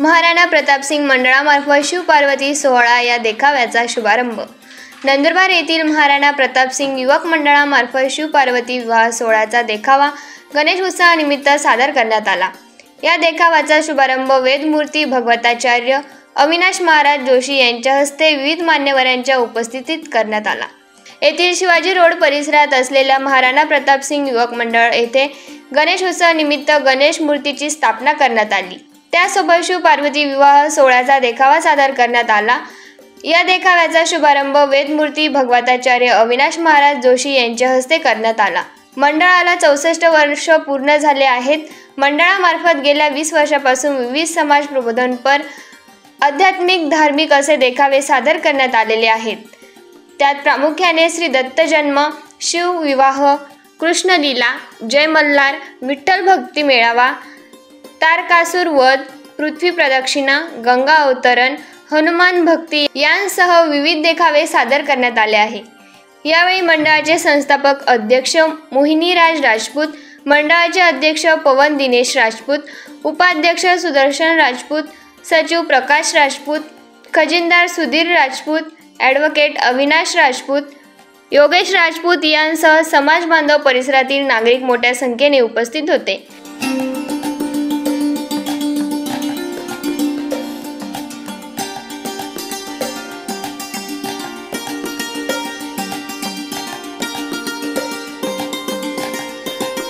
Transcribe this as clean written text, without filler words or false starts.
महाराणा प्रतापसिंग मंडळामार्फत शिवपार्वती सोहळा या देखाव्याचा शुभारंभ। नंदुरबार येथील महाराणा प्रतापसिंग युवक मंडळामार्फत शिवपार्वती विवाह सोहळ्याचा देखावा गणेश उत्सवानिमित्त सादर करण्यात आला। या देखाव्याचा शुभारंभ वेदमूर्ती भगवताचार्य अविनाश महाराज जोशी यांच्या हस्ते विविध मान्यवरांच्या उपस्थितीत करण्यात आला। येथील शिवाजी रोड परिसरात असलेल्या महाराणा प्रतापसिंग युवक मंडळ येथे गणेश उत्सवानिमित्त गणेश मूर्तीची स्थापना करण्यात आली। त्यासोबत शिवपार्वती विवाह सोहळ्याचा देखावा सादर करण्यात आला। या देखाव्याचा शुभारंभ वेदमूर्ती भगवताचार्य अविनाश महाराज जोशी यांच्या हस्ते करण्यात आला। मंडळाला 64 वर्ष पूर्ण झाले आहेत। मंडळामार्फत गेल्या 20 वर्षापासून विविध समाज प्रबोधनपर आध्यात्मिक धार्मिक असे देखावे सादर करण्यात आलेले आहेत। त्यात प्रामुख्याने श्री दत्त जन्म, शिव विवाह, कृष्णलीला, जय मल्हार, विठ्ठल भक्ती मेळावा, तारकासूर वध, पृथ्वी प्रदक्षिणा, गंगा अवतरण, हनुमान भक्ती यांसह विविध देखावे सादर करण्यात आले आहे। यावेळी मंडळाचे संस्थापक अध्यक्ष मोहिनीराज राजपूत, मंडळाचे अध्यक्ष पवन दिनेश राजपूत, उपाध्यक्ष सुदर्शन राजपूत, सचिव प्रकाश राजपूत, खजिनदार सुधीर राजपूत, ॲडव्होकेट अविनाश राजपूत, योगेश राजपूत यांसह समाज बांधव परिसरातील नागरिक मोठ्या संख्येने उपस्थित होते।